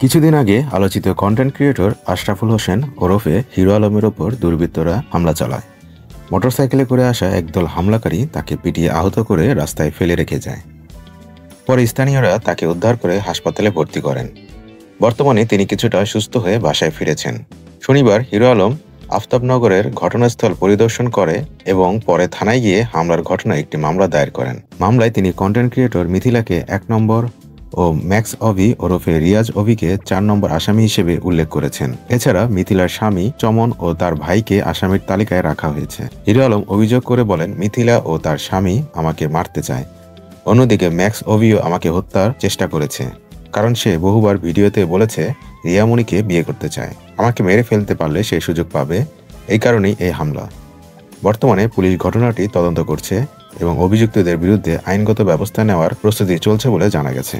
কিছুদিন আগে আলোচিত কন্টেন্ট ক্রিয়েটর আশরাফুল হোসেন ওরফে হিরো আলমের ওপর দুর্বৃত্তরা হামলা চালায়। মোটরসাইকেলে করে আসা একদল হামলাকারী তাকে পিটিয়ে আহত করে রাস্তায় ফেলে রেখে যায়। পরে স্থানীয়রা তাকে উদ্ধার করে হাসপাতালে ভর্তি করেন। বর্তমানে তিনি কিছুটা সুস্থ হয়ে বাসায় ফিরেছেন। শনিবার হিরো আলম আফতাবনগরের ঘটনাস্থল পরিদর্শন করে এবং পরে থানায় গিয়ে হামলার ঘটনায় একটি মামলা দায়ের করেন। মামলায় তিনি কন্টেন্ট ক্রিয়েটর মিথিলাকে ১ নম্বর ও ম্যাক্স অভি ওরফে রিয়াজ অভিকে ৪ নম্বর আসামি হিসেবে উল্লেখ করেছেন। এছাড়া মিথিলার স্বামী চমন ও তার ভাইকে আসামির তালিকায় রাখা হয়েছে। হিরো আলম অভিযোগ করে বলেন, মিথিলা ও তার স্বামী আমাকে মারতে চায়। অন্যদিকে ম্যাক্স অভিও আমাকে হত্যার চেষ্টা করেছে, কারণ সে বহুবার ভিডিওতে বলেছে রিয়ামণিকে বিয়ে করতে চায়। আমাকে মেরে ফেলতে পারলে সে সুযোগ পাবে, এই কারণেই এই হামলা। বর্তমানে পুলিশ ঘটনাটি তদন্ত করছে এবং অভিযুক্তদের বিরুদ্ধে আইনগত ব্যবস্থা নেওয়ার প্রস্তুতি চলছে বলে জানা গেছে।